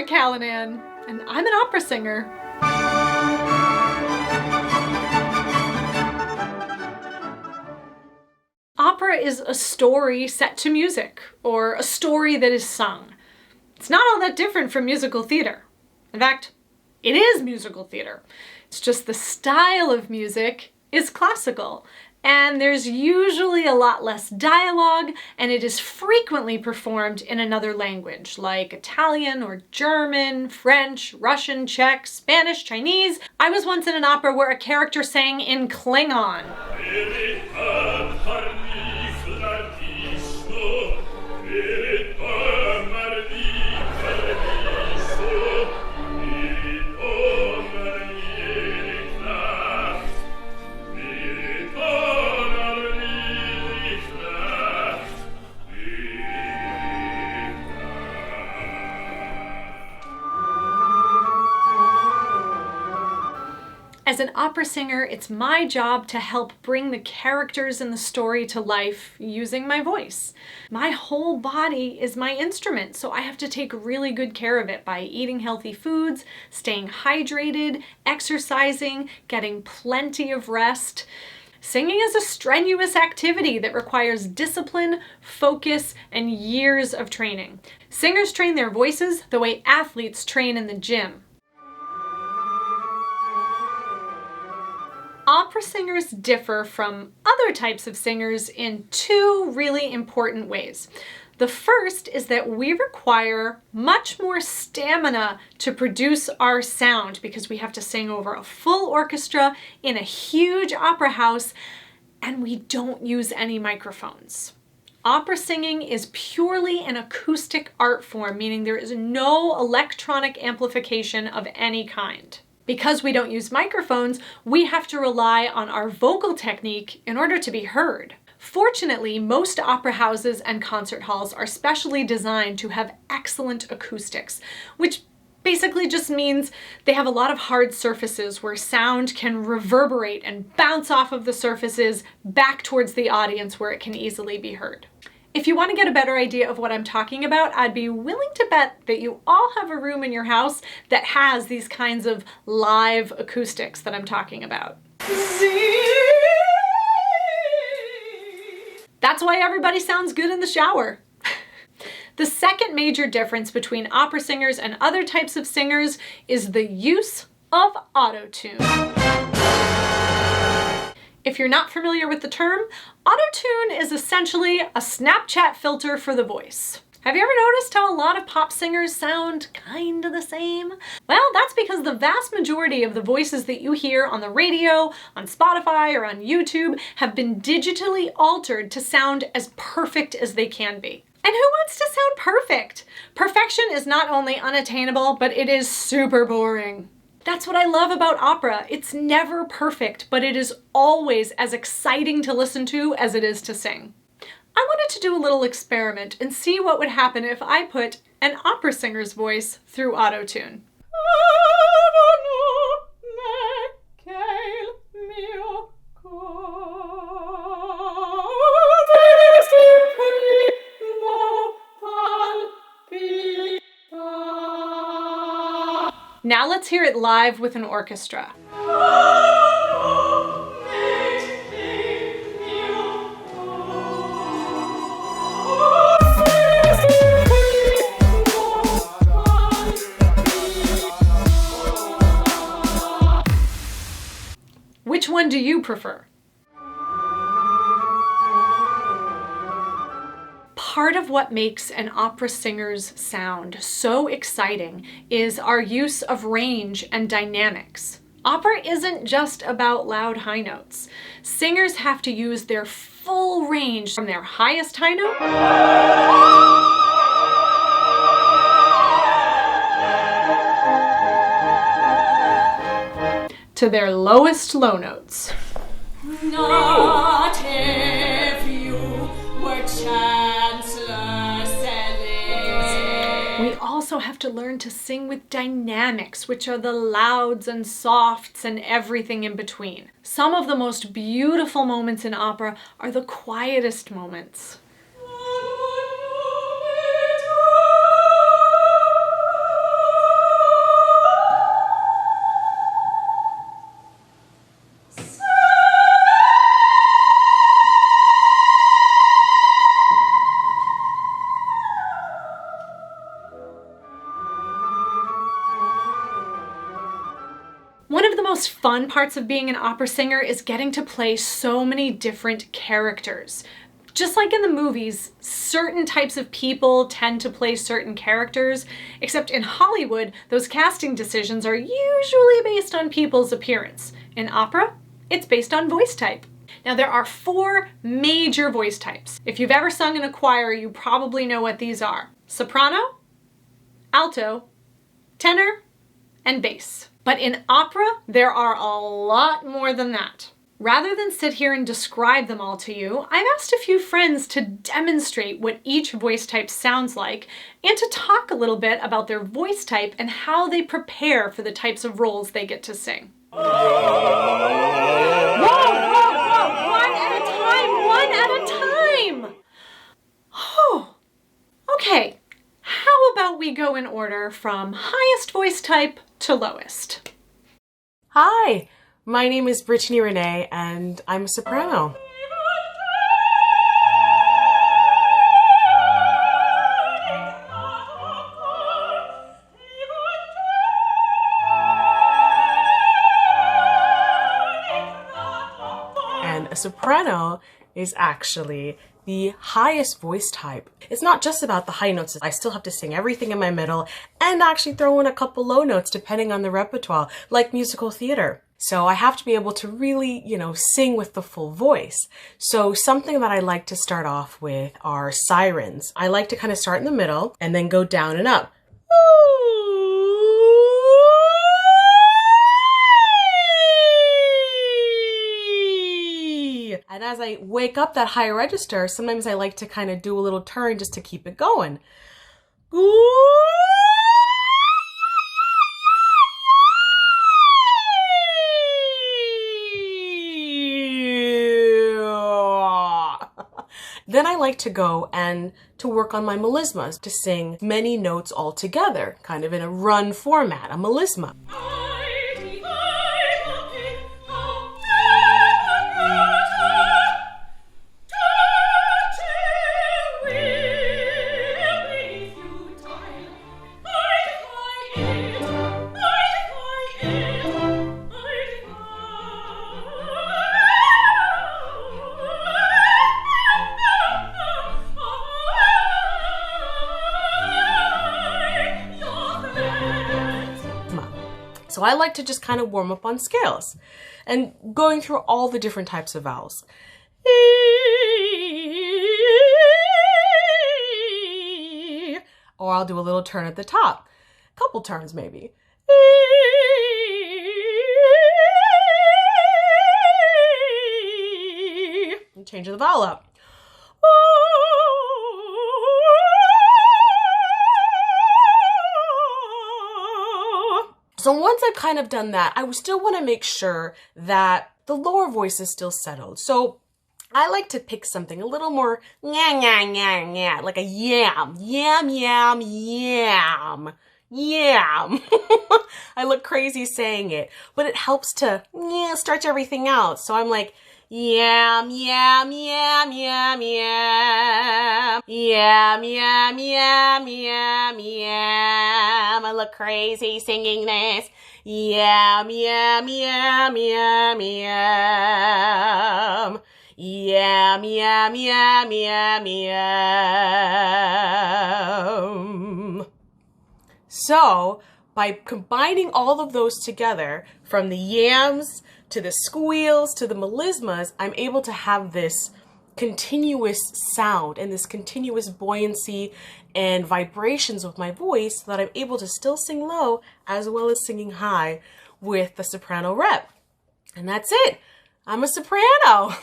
Callanan, and I'm an opera singer. Opera is a story set to music, or a story that is sung. It's not all that different from musical theater. In fact, it is musical theater. It's just the style of music is classical, and there's usually a lot less dialogue, and it is frequently performed in another language, like Italian or German, French, Russian, Czech, Spanish, Chinese. I was once in an opera where a character sang in Klingon. As an opera singer, it's my job to help bring the characters in the story to life using my voice. My whole body is my instrument, so I have to take really good care of it by eating healthy foods, staying hydrated, exercising, getting plenty of rest. Singing is a strenuous activity that requires discipline, focus, and years of training. Singers train their voices the way athletes train in the gym. Opera singers differ from other types of singers in two really important ways. The first is that we require much more stamina to produce our sound because we have to sing over a full orchestra in a huge opera house, and we don't use any microphones. Opera singing is purely an acoustic art form, meaning there is no electronic amplification of any kind. Because we don't use microphones, we have to rely on our vocal technique in order to be heard. Fortunately, most opera houses and concert halls are specially designed to have excellent acoustics, which basically just means they have a lot of hard surfaces where sound can reverberate and bounce off of the surfaces back towards the audience where it can easily be heard. If you want to get a better idea of what I'm talking about, I'd be willing to bet that you all have a room in your house that has these kinds of live acoustics that I'm talking about. That's why everybody sounds good in the shower. The second major difference between opera singers and other types of singers is the use of auto-tune. If you're not familiar with the term, auto-tune is essentially a Snapchat filter for the voice. Have you ever noticed how a lot of pop singers sound kind of the same? Well, that's because the vast majority of the voices that you hear on the radio, on Spotify, or on YouTube have been digitally altered to sound as perfect as they can be. And who wants to sound perfect? Perfection is not only unattainable, but it is super boring. That's what I love about opera. It's never perfect, but it is always as exciting to listen to as it is to sing. I wanted to do a little experiment and see what would happen if I put an opera singer's voice through auto-tune. Now let's hear it live with an orchestra. Which one do you prefer? Part of what makes an opera singer's sound so exciting is our use of range and dynamics. Opera isn't just about loud high notes. Singers have to use their full range from their highest high note to their lowest low notes. Not if you were Chancellor Selling. We also have to learn to sing with dynamics, which are the louds and softs and everything in between. Some of the most beautiful moments in opera are the quietest moments. most fun parts of being an opera singer is getting to play so many different characters. Just like in the movies, certain types of people tend to play certain characters, except in Hollywood, those casting decisions are usually based on people's appearance. In opera, it's based on voice type. Now there are 4 major voice types. If you've ever sung in a choir, you probably know what these are: soprano, alto, tenor, and bass. But in opera, there are a lot more than that. Rather than sit here and describe them all to you, I've asked a few friends to demonstrate what each voice type sounds like and to talk a little bit about their voice type and how they prepare for the types of roles they get to sing. Whoa, one at a time! Oh, okay. How about we go in order from highest voice type to lowest? Hi, my name is Brittany Renee and I'm a soprano. And a soprano is actually the highest voice type. It's not just about the high notes. I still have to sing everything in my middle and actually throw in a couple low notes depending on the repertoire, like musical theater. So I have to be able to really, sing with the full voice. So something that I like to start off with are sirens. I like to kind of start in the middle and then go down and up. And as I wake up that high register, sometimes I like to kind of do a little turn just to keep it going. Then I like to go and to work on my melismas, to sing many notes all together, kind of in a run format, a melisma. So I like to just kind of warm up on scales and going through all the different types of vowels. Or I'll do a little turn at the top. A couple turns maybe. And change the vowel up. So once I've kind of done that, I still want to make sure that the lower voice is still settled. So I like to pick something a little more like a yam, yam, yam, yam, yam. I look crazy saying it, but it helps to stretch everything out. So I'm like, yam, yam, yam, yam, yam, yam, yam, yam, yam, yam. I look crazy singing this. Yam, yam, yam, yam, yam. Yam, yam, yam, yam, yam. So, by combining all of those together, from the yams to the squeals to the melismas, I'm able to have this continuous sound and this continuous buoyancy and vibrations with my voice so that I'm able to still sing low as well as singing high with the soprano rep. And that's it. I'm a soprano.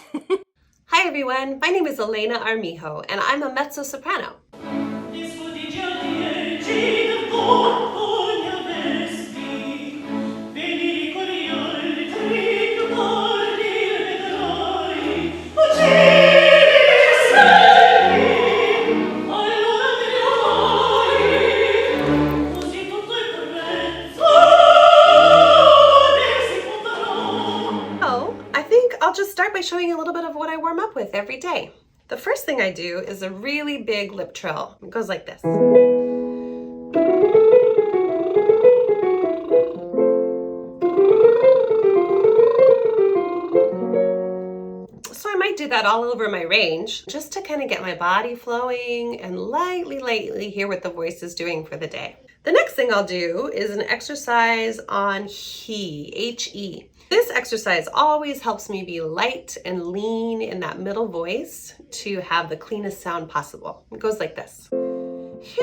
Hi everyone, my name is Elena Armijo and I'm a mezzo soprano. I'll just start by showing you a little bit of what I warm up with every day. The first thing I do is a really big lip trill. It goes like this. that all over my range just to kind of get my body flowing and lightly hear what the voice is doing for the day. The next thing I'll do is an exercise on he, H-E. This exercise always helps me be light and lean in that middle voice to have the cleanest sound possible. It goes like this. He,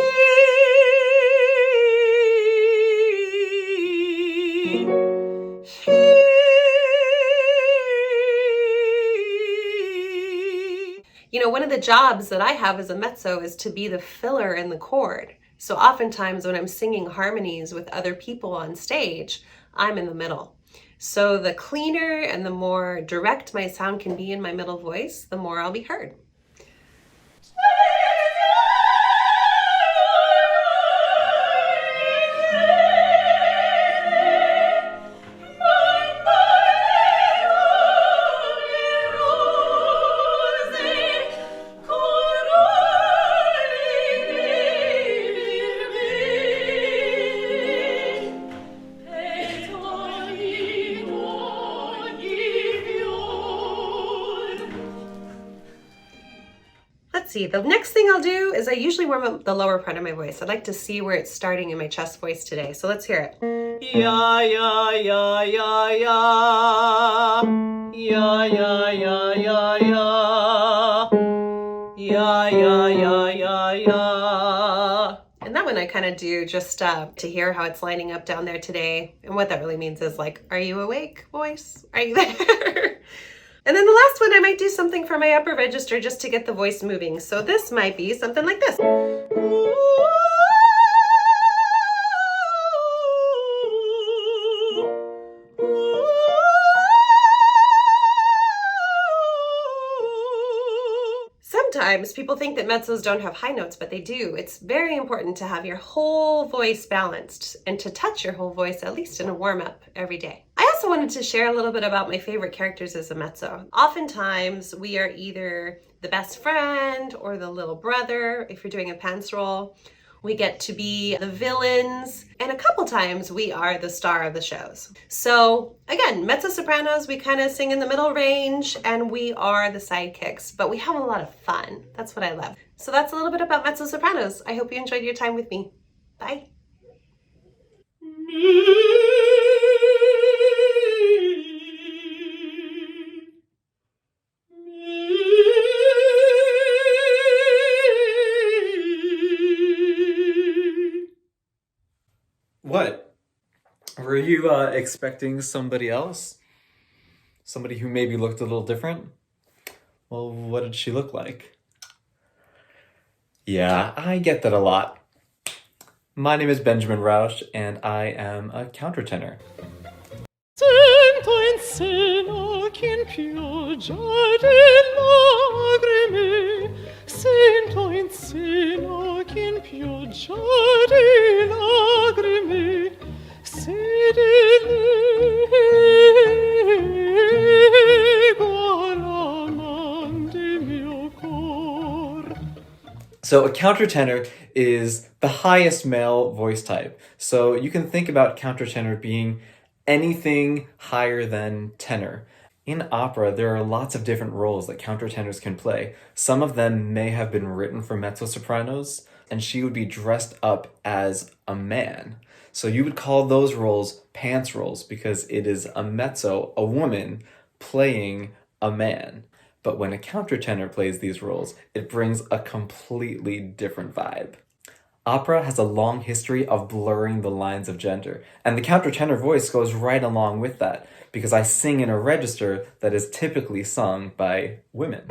he. You know, one of the jobs that I have as a mezzo is to be the filler in the chord. So oftentimes when I'm singing harmonies with other people on stage, I'm in the middle. So the cleaner and the more direct my sound can be in my middle voice, the more I'll be heard. Let's see, the next thing I'll do is I usually warm up the lower part of my voice. I'd like to see where it's starting in my chest voice today. So let's hear it. Ya, ya, ya, ya, ya. Ya, ya, ya, ya, ya. Ya, ya, ya, ya, ya. And that one I kind of do just to hear how it's lining up down there today. And what that really means is like, are you awake, voice? Are you there? And then the last one, I might do something for my upper register just to get the voice moving. So this might be something like this. Sometimes people think that mezzos don't have high notes, but they do. It's very important to have your whole voice balanced and to touch your whole voice at least in a warm-up every day. I also wanted to share a little bit about my favorite characters as a mezzo. Oftentimes we are either the best friend or the little brother if you're doing a pants role. We get to be the villains, and a couple times we are the star of the shows. So again, mezzo-sopranos, we kind of sing in the middle range and we are the sidekicks, but we have a lot of fun. That's what I love. So that's a little bit about mezzo-sopranos. I hope you enjoyed your time with me. Bye. What? Were you expecting somebody else? Somebody who maybe looked a little different? Well, what did she look like? Yeah, I get that a lot. My name is Benjamin Rausch, and I am a countertenor. Sento in seno che in pioggia di lagrime, sento in seno che in pioggia di lagrime, se delego la man di mio cor. So a countertenor is the highest male voice type. So you can think about countertenor being anything higher than tenor. In opera, there are lots of different roles that countertenors can play. Some of them may have been written for mezzo-sopranos, and she would be dressed up as a man. So you would call those roles pants roles because it is a mezzo, a woman, playing a man. But when a countertenor plays these roles, it brings a completely different vibe. Opera has a long history of blurring the lines of gender, and the countertenor voice goes right along with that, because I sing in a register that is typically sung by women.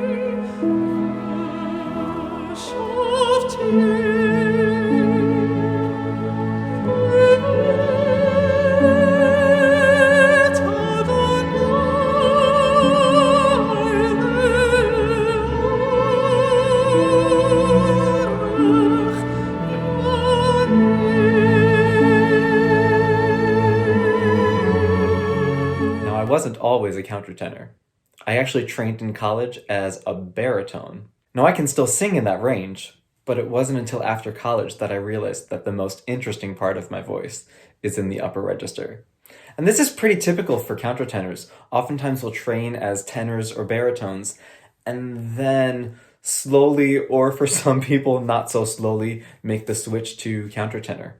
I wasn't always a countertenor. I actually trained in college as a baritone. Now I can still sing in that range, but it wasn't until after college that I realized that the most interesting part of my voice is in the upper register. And this is pretty typical for countertenors. Oftentimes we'll train as tenors or baritones, and then slowly, or for some people not so slowly, make the switch to countertenor.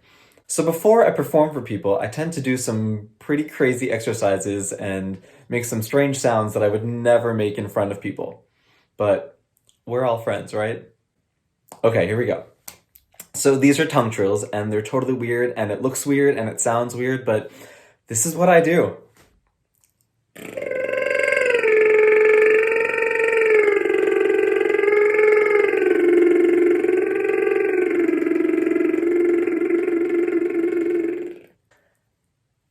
So before I perform for people, I tend to do some pretty crazy exercises and make some strange sounds that I would never make in front of people. But we're all friends, right? Okay, here we go. So these are tongue trills, and they're totally weird, and it looks weird, and it sounds weird, but this is what I do.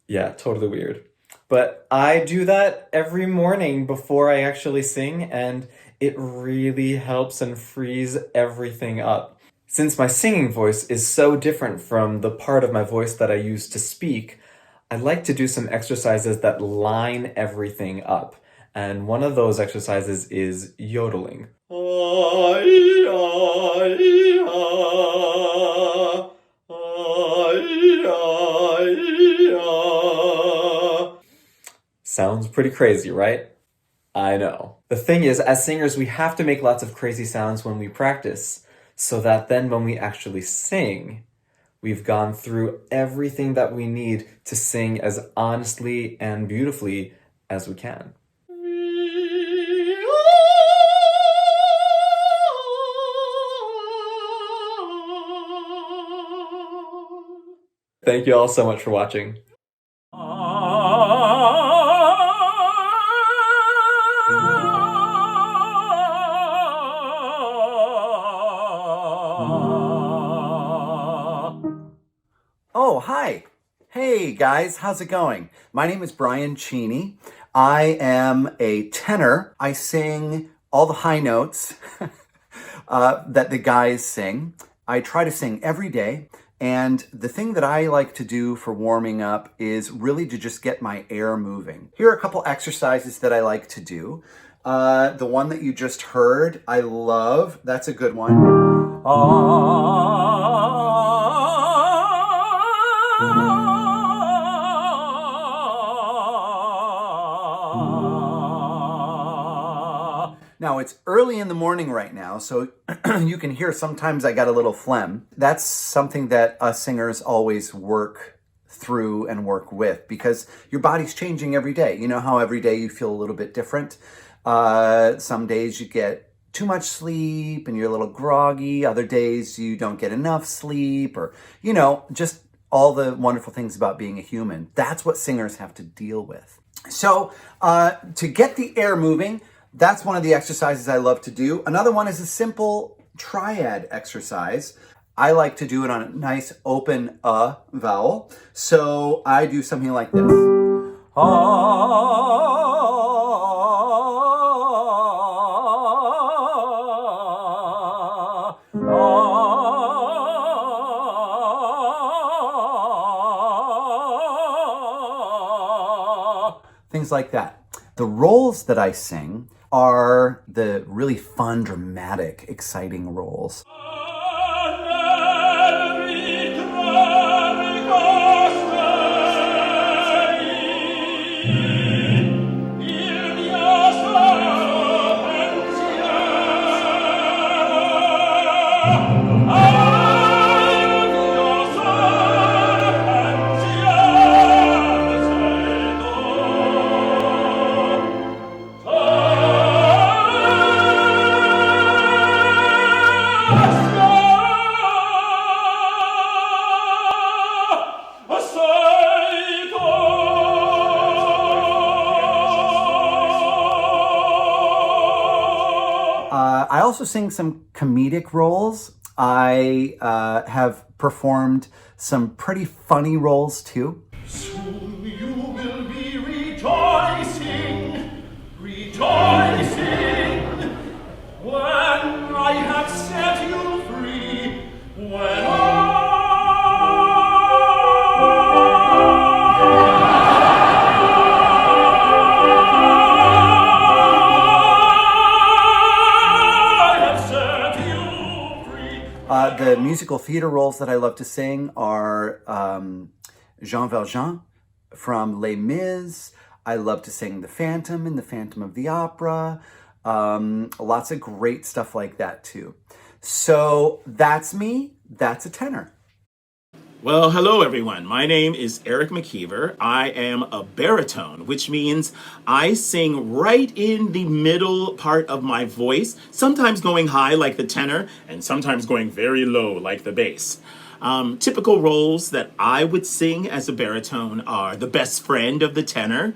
Yeah, totally weird. But I do that every morning before I actually sing, and it really helps and frees everything up. Since my singing voice is so different from the part of my voice that I use to speak, I like to do some exercises that line everything up. And one of those exercises is yodeling. Sounds pretty crazy, right? I know. The thing is, as singers, we have to make lots of crazy sounds when we practice, so that then when we actually sing, we've gone through everything that we need to sing as honestly and beautifully as we can. Thank you all so much for watching. Oh, hi. Hey guys, how's it going? My name is Brian Cheney. I am a tenor. I sing all the high notes that the guys sing. I try to sing every day. And the thing that I like to do for warming up is really to just get my air moving. Here are a couple exercises that I like to do. The one that you just heard, I love. That's a good one. Now, it's early in the morning right now, so you can hear sometimes I got a little phlegm. That's something that us singers always work through and work with, because your body's changing every day. You know how every day you feel a little bit different? Some days you get too much sleep and you're a little groggy. Other days you don't get enough sleep, or, you know, just all the wonderful things about being a human. That's what singers have to deal with. So to get the air moving, that's one of the exercises I love to do. Another one is a simple triad exercise. I like to do it on a nice open vowel. So I do something like this. Things like that. The roles that I sing are the really fun, dramatic, exciting roles. I also sing some comedic roles. I have performed some pretty funny roles too. Soon you will be rejoicing, rejoicing, when I have set you free, when the musical theater roles that I love to sing are Jean Valjean from Les Mis. I love to sing the Phantom in The Phantom of the Opera. Lots of great stuff like that too. So that's me. That's a tenor. Well, hello everyone. My name is Eric McKeever. I am a baritone, which means I sing right in the middle part of my voice, sometimes going high like the tenor, and sometimes going very low like the bass. Typical roles that I would sing as a baritone are the best friend of the tenor,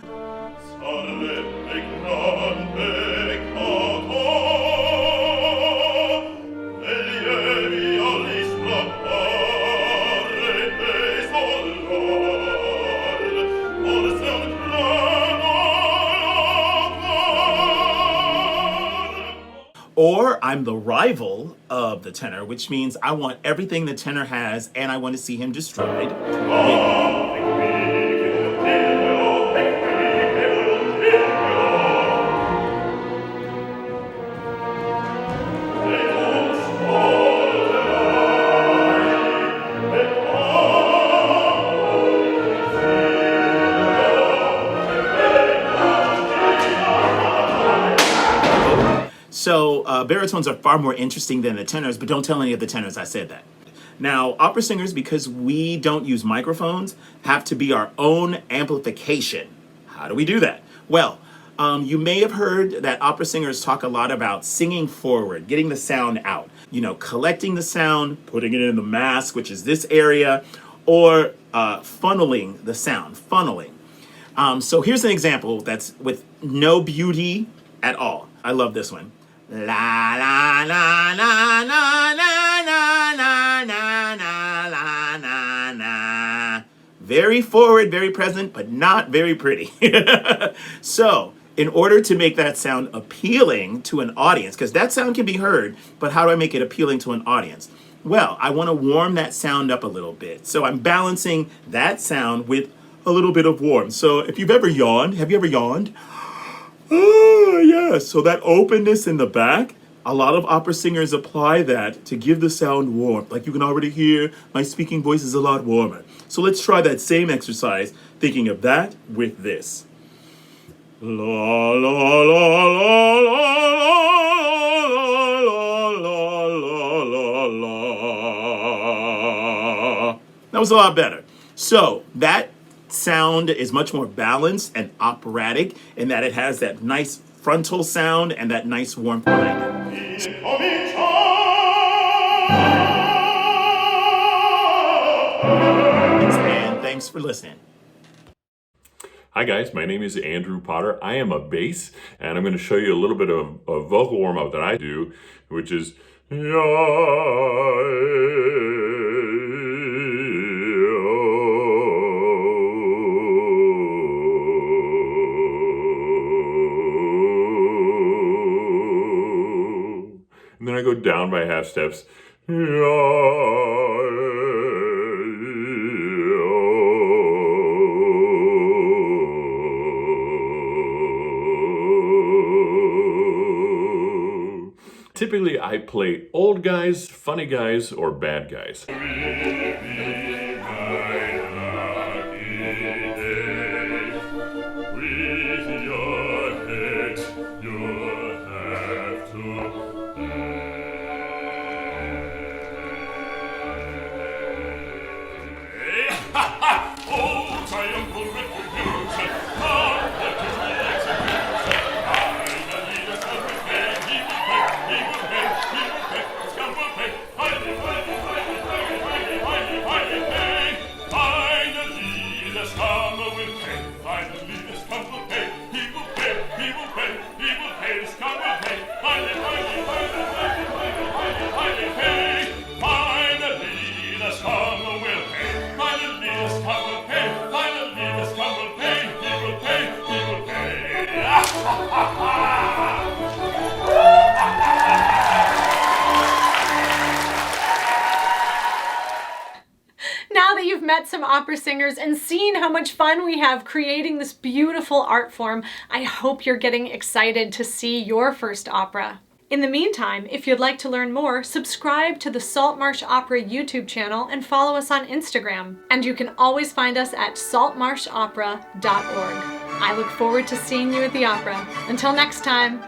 or I'm the rival of the tenor, which means I want everything the tenor has and I want to see him destroyed. So baritones are far more interesting than the tenors, but don't tell any of the tenors I said that. Now, opera singers, because we don't use microphones, have to be our own amplification. How do we do that? Well, you may have heard that opera singers talk a lot about singing forward, getting the sound out. You know, collecting the sound, putting it in the mask, which is this area, or funneling the sound, funneling. So here's an example that's with no beauty at all. I love this one. La la la la la la la la la la la la. Very forward, very present, but not very pretty. So, in order to make that sound appealing to an audience, because that sound can be heard, but how do I make it appealing to an audience? Well, I want to warm that sound up a little bit. So I'm balancing that sound with a little bit of warmth. So if you've ever yawned, have you ever yawned? Oh, yeah. So that openness in the back, a lot of opera singers apply that to give the sound warmth. Like you can already hear, my speaking voice is a lot warmer. So let's try that same exercise, thinking of that with this. La la la la la la la la la. That was a lot better. So that sound is much more balanced and operatic in that it has that nice frontal sound and that nice warmth behind it. And thanks for listening. Hi guys, my name is Andrew Potter. I am a bass, and I'm going to show you a little bit of a vocal warm-up that I do, which is and then I go down by half steps. Typically, I play old guys, funny guys, or bad guys. Now that you've met some opera singers and seen how much fun we have creating this beautiful art form, I hope you're getting excited to see your first opera. In the meantime, if you'd like to learn more, subscribe to the Saltmarsh Opera YouTube channel and follow us on Instagram. And you can always find us at saltmarshopera.org. I look forward to seeing you at the opera. Until next time.